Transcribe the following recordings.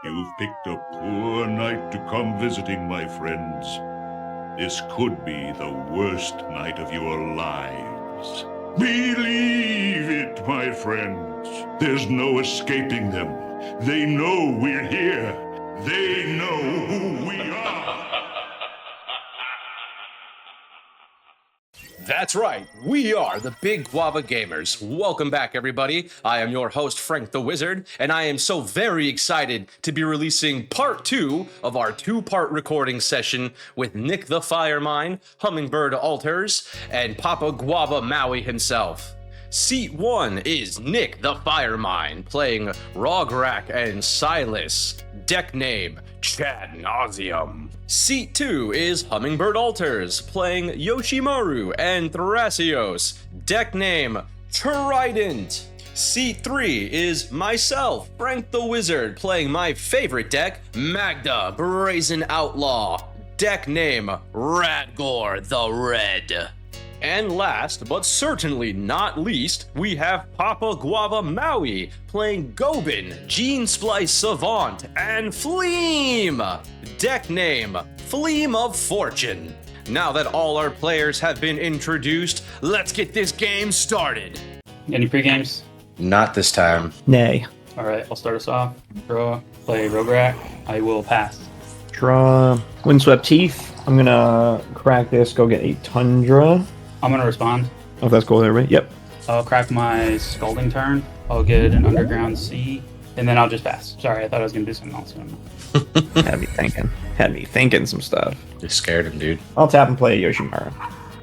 You've picked a poor night to come visiting, my friends. This could be the worst night of your lives. Believe it, my friends. There's no escaping them. They know we're here. They know who we are. That's right, we are the Big Guava Gamers. Welcome back, everybody. I am your host, Frank the Wizard, and I am so very excited to be releasing part 2 of our 2-part recording session with Nick the Firemine, Hummingbird Altars, and Papa Guava Maui himself. Seat 1 is Nick the Firemine, playing Rograk and Silas. Deck name, Chad Nauseum. Seat 2 is Hummingbird Altars, playing Yoshimaru and Thrasios. Deck name, Trident. Seat 3 is myself, Frank the Wizard, playing my favorite deck, Magda, Brazen Outlaw. Deck name, Radgor the Red. And last, but certainly not least, we have Papa Guava Maui playing Gobin, Gene Splice Savant, and Fleem! Deck name, Fleem of Fortune. Now that all our players have been introduced, let's get this game started. Any pre-games? Not this time. Nay. Alright, I'll start us off. Draw, play Rograk. I will pass. Draw. Windswept Teeth. I'm gonna crack this, go get a Tundra. I'm gonna respond. Oh, that's cool, everybody. Yep. I'll crack my Scalding turn. I'll get an Underground Sea, and then I'll just pass. Sorry, I thought I was gonna do something else. Had me thinking some stuff. You scared him, dude. I'll tap and play Yoshimaru.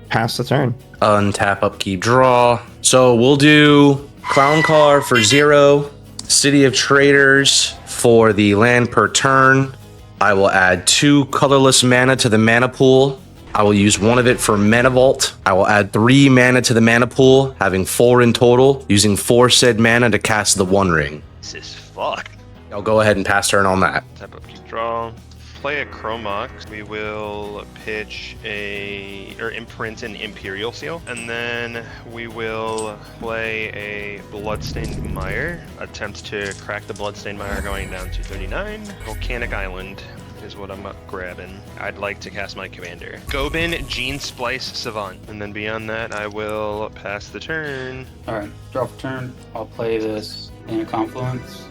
Pass the turn. Untap, upkeep, draw. So we'll do Clown Car for 0, City of Traders for the land per turn. I will add 2 colorless mana to the mana pool. I will use 1 of it for Mana Vault. I will add 3 mana to the mana pool, having 4 in total, using 4 said mana to cast the One Ring. This is fucked. I'll go ahead and pass turn on that. Tap up, keep draw. Play a Chromox. We will pitch imprint an Imperial Seal. And then we will play a Bloodstained Mire. Attempt to crack the Bloodstained Mire going down to 39. Volcanic Island is what I'm grabbing. I'd like to cast my commander. Gobin, Gene Splice, Savant. And then beyond that, I will pass the turn. Alright, draw for turn. I'll play this in a Confluence.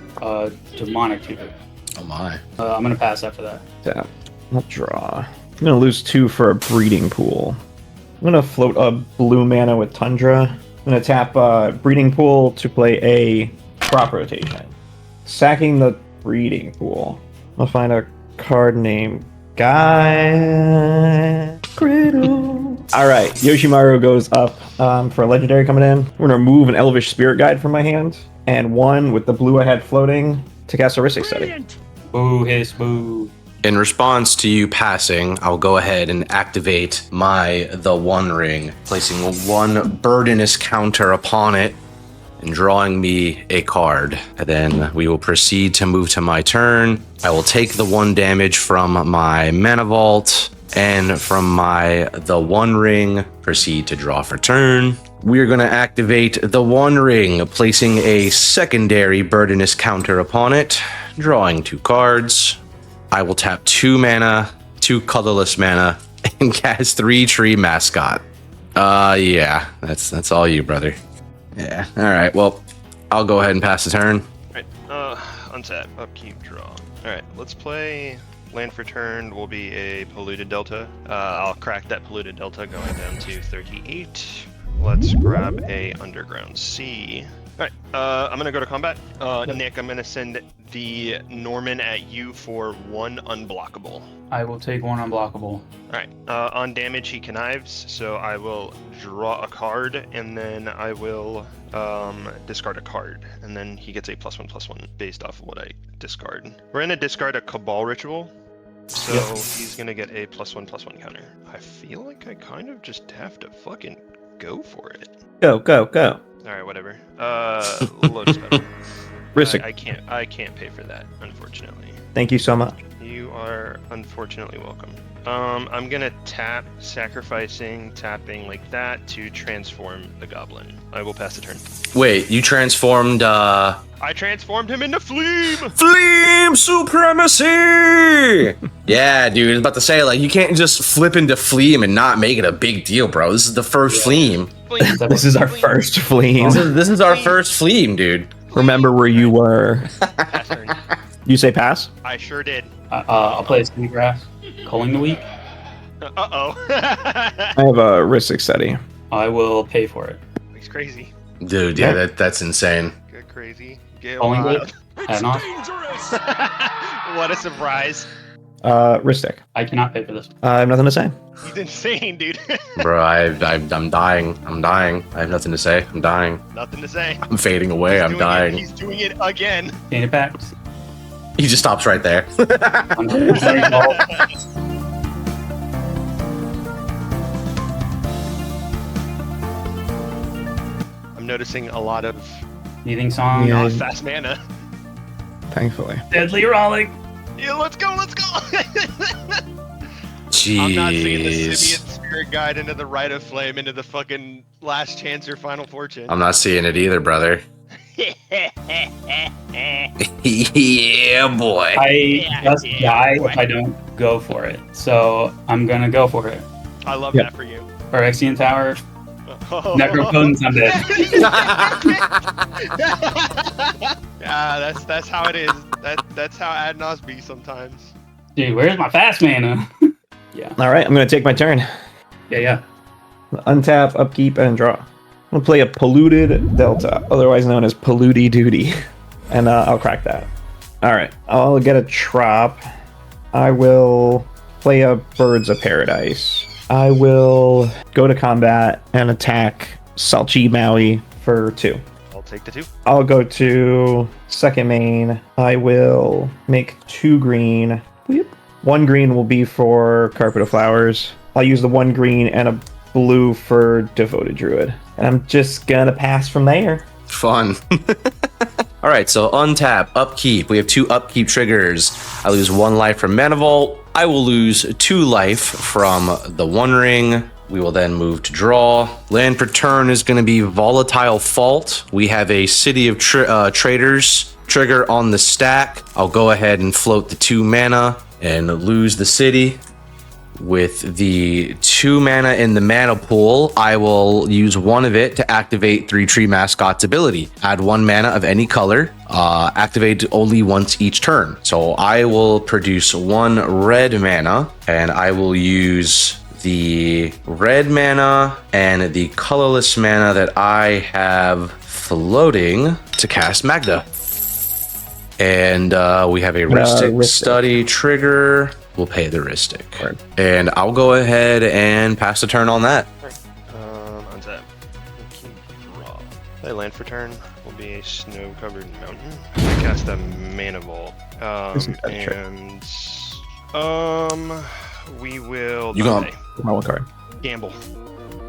Demonic Tutor. Oh my. I'm gonna pass after that. Tap. I'll draw. I'm gonna lose 2 for a Breeding Pool. I'm gonna float a blue mana with Tundra. I'm gonna tap Breeding Pool to play a crop rotation. Sacking the Breeding Pool. I'll find a card named Guy Griddle. Alright, Yoshimaru goes up for a legendary coming in. We're gonna remove an Elvish Spirit Guide from my hand, and 1 with the blue I had floating to cast a Ristic Study. Boo, hiss, boo. In response to you passing, I'll go ahead and activate the One Ring, placing 1 Burdenous counter upon it and drawing me a card. And then we will proceed to move to my turn. I will take the 1 damage from my Mana Vault and from the One Ring, proceed to draw for turn. We are going to activate the One Ring, placing a secondary Burdenous counter upon it, drawing 2 cards. I will tap 2 mana, 2 colorless mana, and cast 3 Tree Mascot. Yeah, that's all you, brother. Yeah, alright, well, I'll go ahead and pass the turn. Alright, untap, upkeep, draw. Alright, let's play land for turn will be a Polluted Delta. I'll crack that Polluted Delta going down to 38. Let's grab a Underground Sea. Alright, I'm gonna go to combat. Nick, I'm gonna send the Norman at you for 1 unblockable. I will take 1 unblockable. Alright, on damage he connives, so I will draw a card, and then I will discard a card, and then he gets a +1/+1 based off of what I discard. We're gonna discard a Cabal Ritual, so he's gonna get a +1/+1 counter. I feel like I kind of just have to fucking go for it. Go, go, go. Alright, whatever. Load spell. Ristic. I can't pay for that, unfortunately. Thank you so much. You are unfortunately welcome. I'm gonna tap, tapping like that to transform the goblin. I will pass the turn. Wait, you transformed I transformed him into Fleem! Fleem supremacy! Yeah, dude, I was about to say, like, you can't just flip into Fleem and not make it a big deal, bro. This is the first Fleem. This is our first Fleem. This is our first Fleem, dude. Remember where you were. Pass turn. You say pass? I sure did. I'll play Sweetgrass. Culling the Week. Uh-oh. I have a Ristic Study. I will pay for it. He's crazy. Dude, yeah, that's insane. Get crazy. Get Culling the wild. Week. Add on. What a surprise. Ristic. I cannot pay for this. I have nothing to say. He's insane, dude. Bro, I'm dying. I'm dying. I have nothing to say. I'm dying. Nothing to say. I'm fading away. He's I'm doing dying. He's doing it again. Data pack. He just stops right there. 130 gold. I'm noticing a lot of Anything song? Yeah. not fast mana. Thankfully. Deadly Rollick. Yeah, let's go, let's go. Jeez. I'm not singing the Simeon Spirit Guide into the Rite of Flame into the fucking Last Chance or Final Fortune. I'm not seeing it either, brother. Yeah, boy. I just die if I don't go for it. So I'm gonna go for it. I love Yep. that for you. Phyrexian Tower. Necropotence, I'm dead. Yeah, that's how it is. That's how Adnos be sometimes. Dude, where's my fast mana? All right, I'm going to take my turn. Yeah. Untap, upkeep, and draw. I'm going to play a Polluted Delta, otherwise known as Polluty Duty. And I'll crack that. All right, I'll get a Trop. I will play a Birds of Paradise. I will go to combat and attack Salchi Maui for 2. I'll take the 2. I'll go to second main. I will make 2 green. Weep. 1 green will be for Carpet of Flowers. I'll use the 1 green and a blue for Devoted Druid. And I'm just gonna pass from there. Fun. All right, so untap, upkeep. We have 2 upkeep triggers. I lose 1 life from Mana Vault. I will lose 2 life from the One Ring. We will then move to draw. Land per turn is going to be Volatile Fault. We have a City of Traders trigger on the stack. I'll go ahead and float the 2 mana and lose the city. With the 2 mana in the mana pool, I will use 1 of it to activate 3 Tree Mascot's ability. Add 1 mana of any color, activate only once each turn. So I will produce 1 red mana, and I will use the red mana and the colorless mana that I have floating to cast Magda. And we have a Ristic Study trigger. We'll pay the Ristic. Right. And I'll go ahead and pass the turn on that. Untap. Draw. Play land for turn. Will be a snow-covered mountain. I cast a Mana Vault. And we will. You go. pay. My 1 card. Gamble.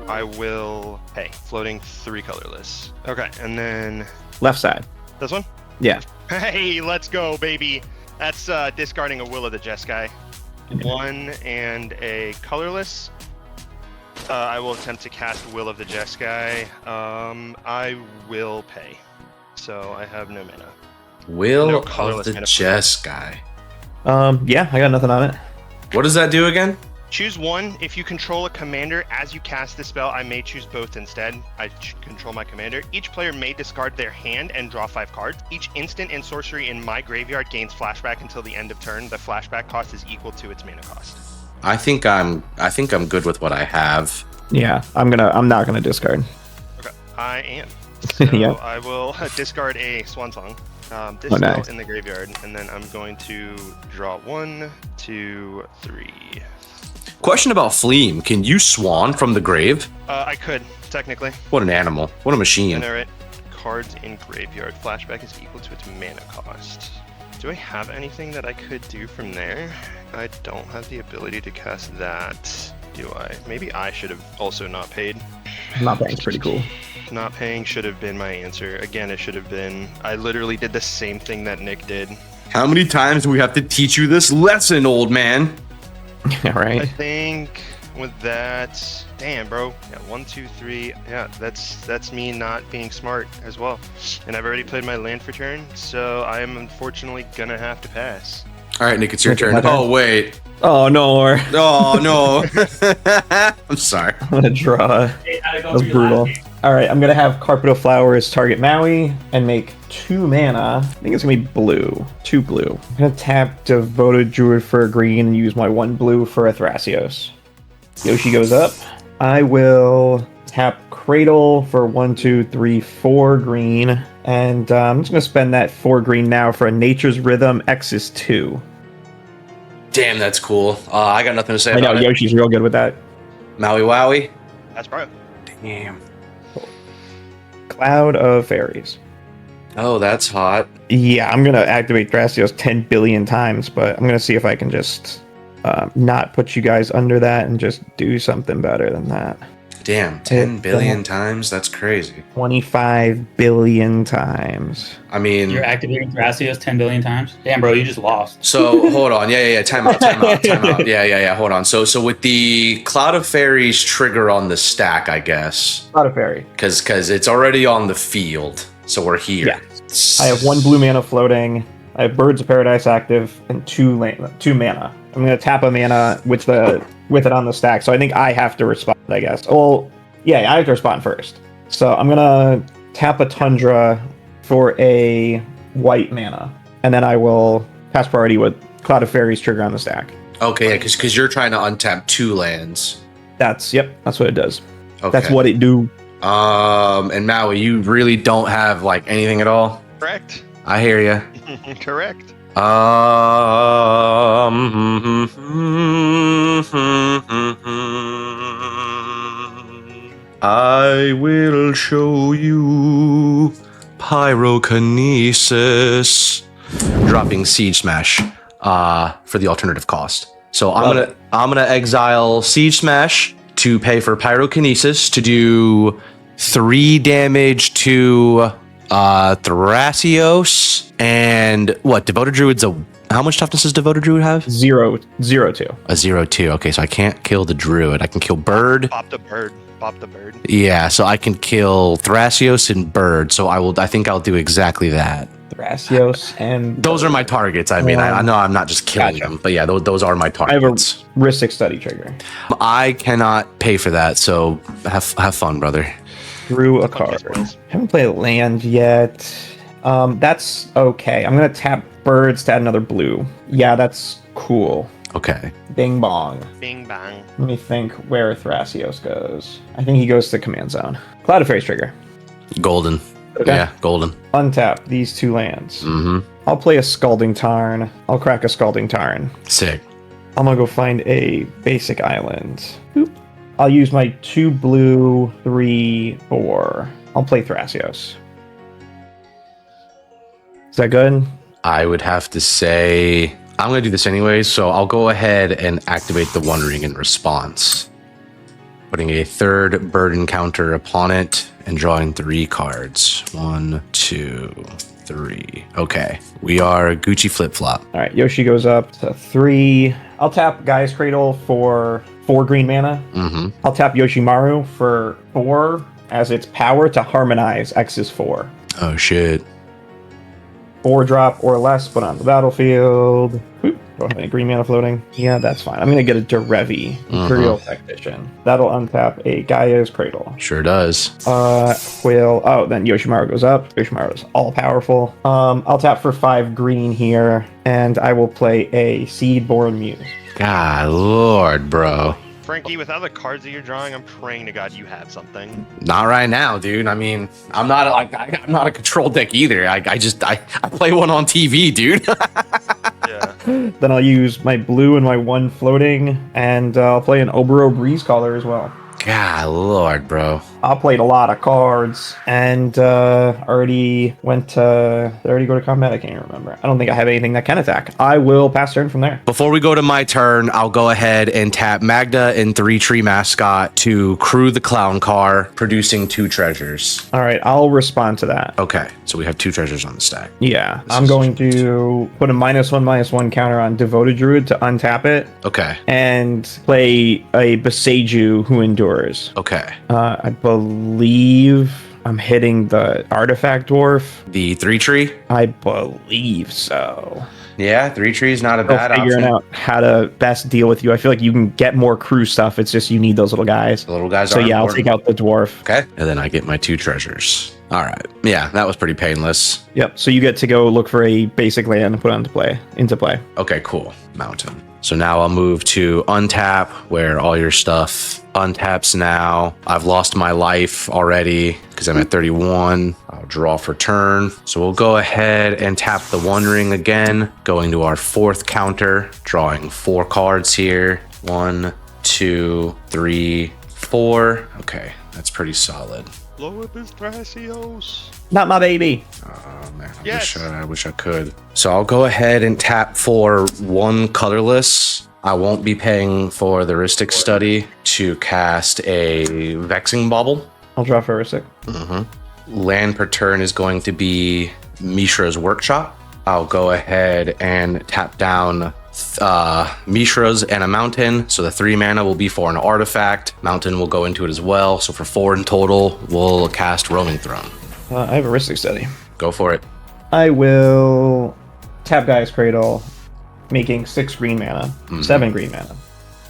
I will pay. Floating 3 colorless. Okay, and then Left side. this one. Yeah. Hey, let's go, baby. That's discarding a Will of the Jeskai. 1 and a colorless. I will attempt to cast Will of the Jeskai. I will pay. So I have no mana. Will No of colorless the mana. Jeskai. Yeah, I got nothing on it. What does that do again? Choose 1. If you control a commander as you cast the spell, I may choose both instead. I control my commander. Each player may discard their hand and draw 5 cards. Each instant and sorcery in my graveyard gains flashback until the end of turn. The flashback cost is equal to its mana cost. I think I'm good with what I have. Yeah, I'm not gonna discard. Okay, I am. So Yeah. I will discard a Swan Song. This Oh, spell nice. in the graveyard, and then I'm going to draw 1, 2, 3. Question about Fleem. Can you swan from the grave? I could, technically. What an animal. What a machine. Generate cards in graveyard. Flashback is equal to its mana cost. Do I have anything that I could do from there? I don't have the ability to cast that. Do I? Maybe I should have also not paid. Not paying's pretty cool. Not paying should have been my answer. Again, it should have been. I literally did the same thing that Nick did. How many times do we have to teach you this lesson, old man? Yeah, I right. think with that, damn, bro. Yeah, 1, 2, 3. Yeah, that's me not being smart as well. And I've already played my land for turn, so I am unfortunately gonna have to pass. All right, Nick, it's your Nick, it's turn. my turn. Oh, wait. Oh no, Oh, no. I'm sorry. I'm gonna draw. That was brutal. All right, I'm gonna have Carpet of Flowers target Maui and make 2 mana. I think it's gonna be blue. 2 blue. I'm gonna tap Devoted Druid for a green and use my 1 blue for a Thrasios. Yoshi goes up. I will tap Cradle for 1, 2, 3, 4 green. And I'm just gonna spend that 4 green now for a Nature's Rhythm X is 2. Damn, that's cool. I got nothing to say I know, about it. Yoshi's real good with that. Maui Wowie. That's bro. Damn. Cloud of Fairies. Oh, that's hot. Yeah, I'm gonna activate Thrasios 10 billion times, but I'm gonna see if I can just not put you guys under that and just do something better than that. Damn, 10 billion times? That's crazy. 25 billion times. I mean... You're activating Thrasios 10 billion times? Damn, bro, you just lost. So, hold on. Yeah. Time out. Yeah. Hold on. So with the Cloud of Fairies trigger on the stack, I guess. Cloud of Fairy. Because it's already on the field. So we're here. Yeah. I have 1 blue mana floating. I have Birds of Paradise active and 2 mana. I'm gonna tap a mana with it on the stack. So I think I have to respond, I guess. Well, yeah, I have to respond first. So I'm gonna tap a Tundra for a white mana, and then I will pass priority with Cloud of Fairies trigger on the stack. Okay, yeah, because you're trying to untap 2 lands. That's what it does. Okay. That's what it do. And Maui, you really don't have like anything at all? Correct. I hear you. Correct. I will show you pyrokinesis. Dropping Siege Smash for the alternative cost. So I'm gonna exile Siege Smash to pay for pyrokinesis to do 3 damage to Thrasios, and what, Devoted Druid's how much toughness does Devoted Druid have? 0, 2. A 0/2. Okay, so I can't kill the Druid. I can kill Bird. Pop the bird. Yeah, so I can kill Thrasios and Bird. So I think I'll do exactly that. Thrasios and Those are my targets. I mean, I know I'm not just killing Gotcha. them, but yeah, those are my I have a targets. Ristic Study trigger. I cannot pay for that, so have fun, brother. Drew a Fuck card. yes, boys. Haven't played land yet. That's okay. I'm gonna tap Birds to add another blue. Yeah, that's cool. Okay. Bing bong. Bing bang. Let me think where Thrasios goes. I think he goes to Command Zone. Cloud of Fairies trigger. Golden. Okay. Yeah, golden. Untap these 2 lands. Mm-hmm. I'll play a Scalding Tarn. I'll crack a Scalding Tarn. Sick. I'm gonna go find a basic island. Boop. I'll use my 2 blue, 3, 4. I'll play Thrasios. Is that good? I would have to say I'm going to do this anyway, so I'll go ahead and activate the One Ring in response. Putting a 3rd burden counter upon it and drawing 3 cards. 1, 2, 3. Okay, we are Gucci flip-flop. All right, Yoshi goes up to 3. I'll tap Gaia's Cradle for 4 green mana. Mm-hmm. I'll tap Yoshimaru for 4 as its power to harmonize X is 4. Oh, shit. 4 drop or less, put on the battlefield. Oop, don't have any green mana floating. Yeah, that's fine. I'm going to get a Derevi, Imperial Tactician. That'll untap a Gaia's Cradle. Sure does. Then Yoshimaru goes up. Yoshimaru is all powerful. I'll tap for 5 green here, and I will play a Seedborn Muse. God, Lord, bro. Frankie, with all the cards that you're drawing, I'm praying to God you have something. Not right now, dude. I mean, I'm not a control deck either. I play one on TV, dude. Yeah. Then I'll use my blue and my 1 floating, and I'll play an Obero Breeze Caller as well. God, Lord, bro. I played a lot of cards and already went to. Did I already go to combat? I can't even remember. I don't think I have anything that can attack. I will pass turn from there. Before we go to my turn, I'll go ahead and tap Magda and 3-tree mascot to crew the clown car, producing 2 treasures. All right, I'll respond to that. Okay, so we have 2 treasures on the stack. Yeah, I'm going to put a -1/-1 counter on Devoted Druid to untap it. Okay. And play a Beseiju who endures. Okay. I believe I'm hitting the artifact dwarf. The 3-tree? I believe so. Yeah, 3-tree is not a bad Figuring option. out how to best deal with you. I feel like you can get more crew stuff. It's just you need those little guys. The little guys So are yeah, I'll important. take out the dwarf. Okay. And then I get my 2 treasures. All right. Yeah, that was pretty painless. Yep. So you get to go look for a basic land and put it into play. Okay, cool. Mountain. So now I'll move to untap, where all your stuff untaps now. I've lost my life already because I'm at 31. I'll draw for turn. So we'll go ahead and tap the One Ring again, going to our 4th counter, drawing 4 cards here. 1, 2, 3, 4. Okay, that's pretty solid. Blow up his Thrasios. Not my baby. Oh man, Yes. I wish I could. So I'll go ahead and tap for 1 colorless. I won't be paying for the Rhystic Study to cast a Vexing Bauble. I'll draw for a sec. Land per turn is going to be Mishra's Workshop. I'll go ahead and tap down Mishra's and a mountain. So the 3 mana will be for an artifact. Mountain will go into it as well. So for 4 in total, we'll cast Roaming Throne. I have a Rhystic Study. Go for it. I will tap Gaia's Cradle, making 6 green mana, 7 green mana.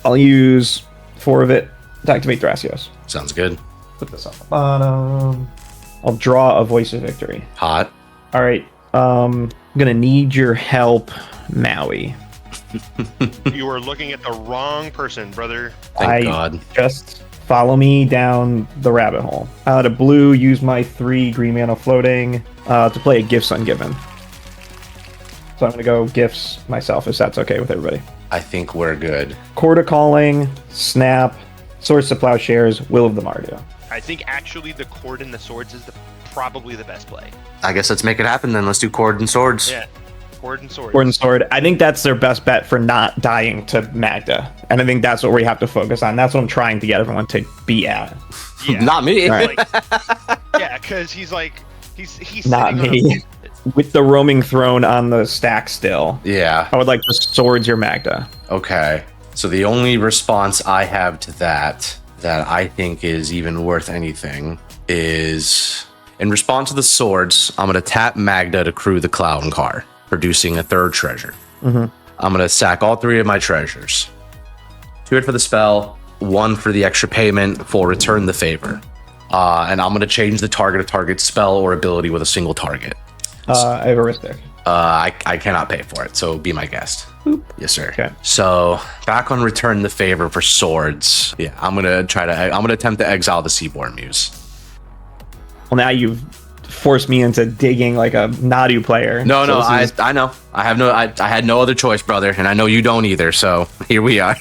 I'll use 4 of it to activate Thrasios. Sounds good. Put this on the bottom. I'll draw a Voice of Victory. Hot. All right. I'm gonna need your help, Maui. You are looking at the wrong person, brother. Thank God. Just follow me down the rabbit hole. Out of blue, use my 3 green mana floating to play a Gifts Ungiven. So I'm gonna go Gifts myself, if that's okay with everybody. I think we're good. Chord of Calling, Snap, Swords to Plowshares, Will of the Mardu. I think actually the Chord and the Swords is probably the best play. I guess let's make it happen then. Let's do Chord and Swords. Yeah, Chord and Swords. Chord and Sword. I think that's their best bet for not dying to Magda. And I think that's what we have to focus on. That's what I'm trying to get everyone to be at. Yeah. Not me. Right. Yeah, because he's Not sitting on me. With the Roaming Throne on the stack still, Yeah. I would like to Swords your Magda. Okay. So the only response I have to that I think is even worth anything is, in response to the swords, I'm going to tap Magda to crew the clown car, producing a 3rd treasure. I'm going to sack all 3 of my treasures. 2 it for the spell, 1 for the extra payment for Return the Favor. And I'm going to change the target spell or ability with a single target. I have a Rhystic. I cannot pay for it, so be my guest. Boop. Yes, sir. Okay. So back on Return the Favor for swords. Yeah, I'm gonna attempt to exile the Seaborn Muse. Well, now you've forced me into digging like a Nadu player. No, So I this is- know. I had no other choice, brother, and I know you don't either. So here we are.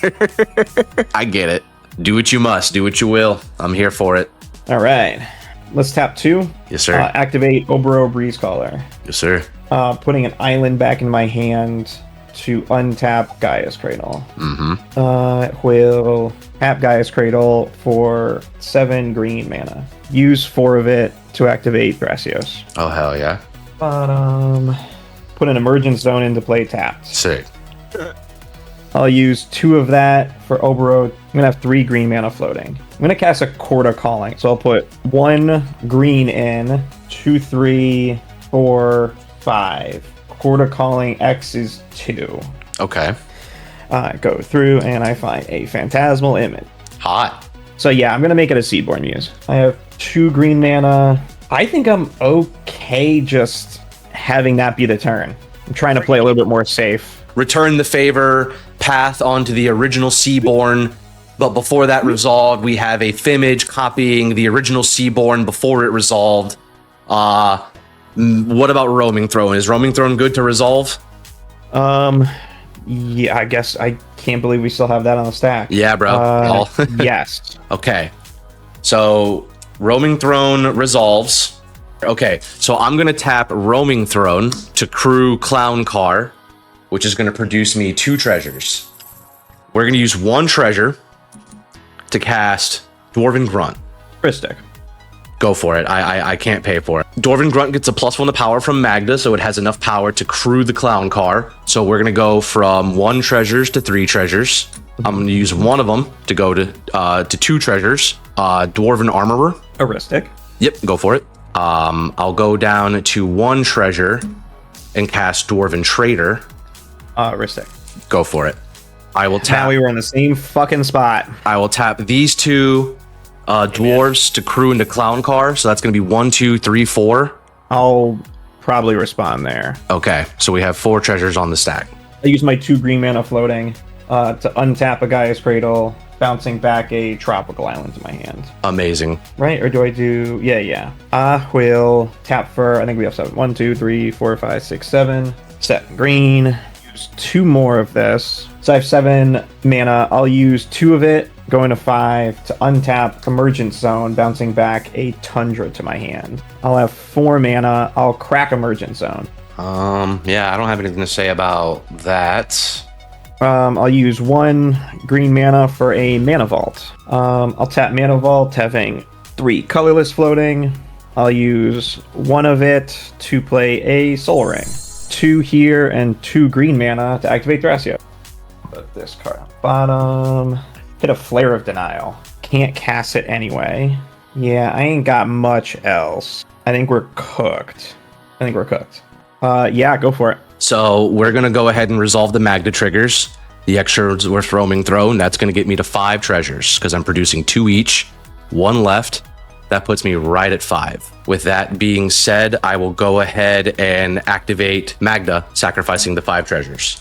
I get it. Do what you must. Do what you will. I'm here for it. All right. Let's tap 2. Yes, sir. Activate Obero Breeze Caller. Yes, sir. Putting an island back in my hand to untap Gaia's Cradle. Will tap Gaia's Cradle for 7 green mana. Use 4 of it to activate Thrasios. Oh hell yeah. Put an Emergence Zone into play tapped. Sick. I'll use 2 of that for Obero. I'm gonna have 3 green mana floating. I'm gonna cast a Chord of Calling. So I'll put 1 green in, 2, 3, 4, 5. Chord of Calling X is 2. Okay. I go through and I find a Phantasmal Image. Hot. So yeah, I'm gonna make it a Seaborn Muse. I have 2 green mana. I think I'm okay just having that be the turn. I'm trying to play a little bit more safe. Return the Favor, path onto the original Seaborn. But before that resolved, we have a Fimage copying the original Seaborn before it resolved. What about Roaming Throne? Is Roaming Throne good to resolve? Yeah, I guess I can't believe we still have that on the stack. Yeah, bro. Yes. Okay. So Roaming Throne resolves. Okay, so I'm going to tap Roaming Throne to crew Clown Car, which is going to produce me 2 treasures. We're going to use 1 treasure to cast Dwarven Grunt. Christic. Go for it. I can't pay for it. Dwarven Grunt gets a +1 to power from Magda, so it has enough power to crew the Clown Car. So we're going to go from 1 treasures to 3 treasures. I'm going to use 1 of them to go to 2 treasures. Dwarven Armorer. Aristic. Yep, go for it. I'll go down to 1 treasure and cast Dwarven Trader. Aristic. Go for it. I will tap. Now we were in the same fucking spot. I will tap these 2 dwarves to crew into Clown Car. So that's going to be 1, 2, 3, 4. I'll probably respond there. Okay, so we have 4 treasures on the stack. I use my 2 green mana floating to untap a Gaia's Cradle, bouncing back a tropical island to my hand. Amazing. Right? Or do I do... Yeah. I will tap for... I think we have 7. 1, 2, 3, 4, 5, 6, 7. 7 green. Use 2 more of this. So I have 7 mana. I'll use 2 of it, going to 5 to untap Emergent Zone, bouncing back a Tundra to my hand. I'll have 4 mana. I'll crack Emergent Zone. Yeah, I don't have anything to say about that. I'll use 1 green mana for a Mana Vault. I'll tap Mana Vault, having 3 colorless floating. I'll use 1 of it to play a Soul Ring. 2 here and 2 green mana to activate Thrasio. Put this card on bottom. Hit a Flare of Denial. Can't cast it anyway. Yeah, I ain't got much else. I think we're cooked. Yeah, go for it. So we're going to go ahead and resolve the Magda triggers. The extra worth Roaming Throne, that's going to get me to 5 treasures because I'm producing 2 each, 1 left. That puts me right at 5. With that being said, I will go ahead and activate Magda, sacrificing the 5 treasures.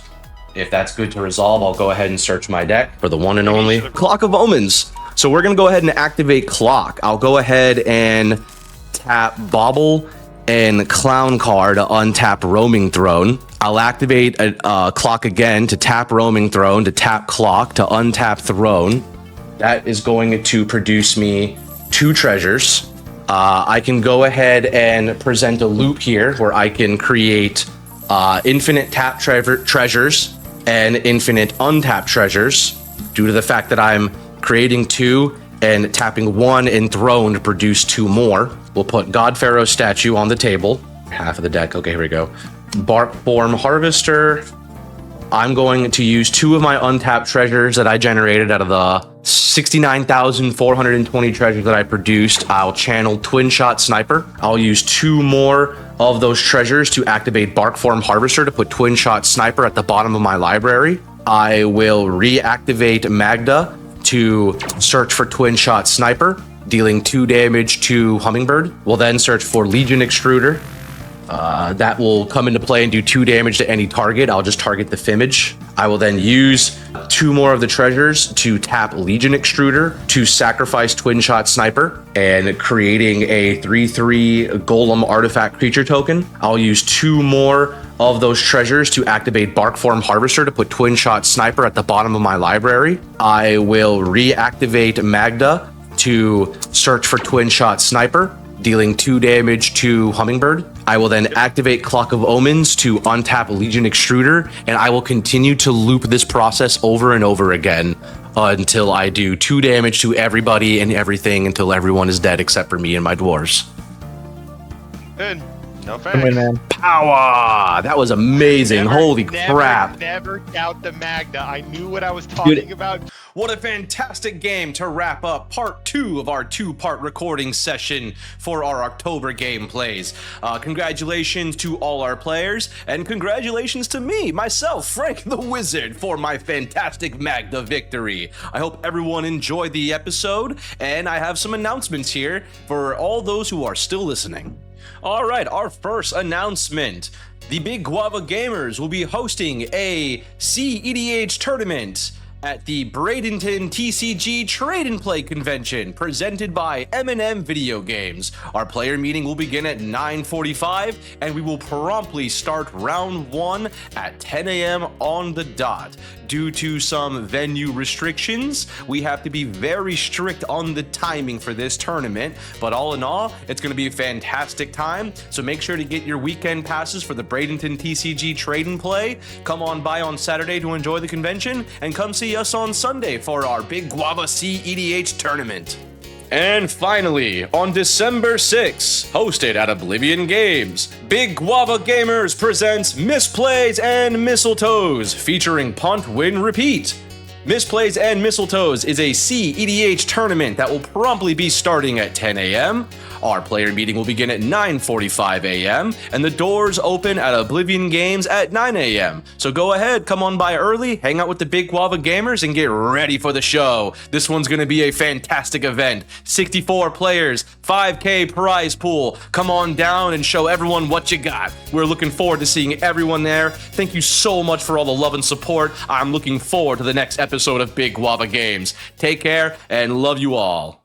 If that's good to resolve, I'll go ahead and search my deck for the one and only Clock of Omens. So we're going to go ahead and activate Clock. I'll go ahead and tap Bauble and Clown Car to untap Roaming Throne. I'll activate a Clock again to tap Roaming Throne, to tap Clock, to untap Throne. That is going to produce me 2 treasures. I can go ahead and present a loop here where I can create infinite tap treasures and infinite untapped treasures due to the fact that I'm creating 2 and tapping 1 in Throne to produce 2 more. We'll put God Pharaoh's statue on the table. Half of the deck. Okay, here we go. Bark Form Harvester. I'm going to use 2 of my untapped treasures that I generated out of the 69,420 treasures that I produced. I'll channel Twin Shot Sniper. I'll use 2 more of those treasures to activate Bark Form Harvester to put Twin Shot Sniper at the bottom of my library. I will reactivate Magda to search for Twin Shot Sniper, dealing 2 damage to Hummingbird. We'll then search for Legion Extruder. That will come into play and do 2 damage to any target. I'll just target the Fimage. I will then use 2 more of the treasures to tap Legion Extruder to sacrifice Twin Shot Sniper and creating a 3/3 Golem Artifact Creature token. I'll use 2 more of those treasures to activate Bark Form Harvester to put Twin Shot Sniper at the bottom of my library. I will reactivate Magda to search for Twin Shot Sniper, dealing 2 damage to Hummingbird. I will then activate Clock of Omens to untap Legion Extruder, and I will continue to loop this process over and over again until I do 2 damage to everybody and everything until everyone is dead except for me and my dwarves. Good. No Good win, thanks. man. Power! That was amazing. Holy crap. Never doubt the Magda. I knew what I was talking about. What a fantastic game to wrap up part 2 of our 2-part recording session for our October gameplays. Congratulations to all our players, and congratulations to me, myself, Frank the Wizard, for my fantastic Magda victory. I hope everyone enjoyed the episode, and I have some announcements here for all those who are still listening. All right, our first announcement. The Big Guava Gamers will be hosting a cEDH tournament at the Bradenton TCG Trade and Play Convention presented by M&M Video Games. Our player meeting will begin at 9:45 and we will promptly start round 1 at 10 a.m. on the dot. Due to some venue restrictions, we have to be very strict on the timing for this tournament, but all in all, it's going to be a fantastic time, so make sure to get your weekend passes for the Bradenton TCG Trade and Play. Come on by on Saturday to enjoy the convention, and come see us on Sunday for our big Guava cEDH tournament. And finally, on December 6th, hosted at Oblivion Games, Big Guava Gamers presents Misplays and Mistletoes, featuring Punt Win Repeat. Misplays and Mistletoes is a cEDH tournament that will promptly be starting at 10 a.m. Our player meeting will begin at 9:45 a.m. and the doors open at Oblivion Games at 9 a.m. So go ahead, come on by early, hang out with the Big Guava Gamers, and get ready for the show. This one's going to be a fantastic event. 64 players, 5K prize pool. Come on down and show everyone what you got. We're looking forward to seeing everyone there. Thank you so much for all the love and support. I'm looking forward to the next episode of Big Guava Games. Take care and love you all.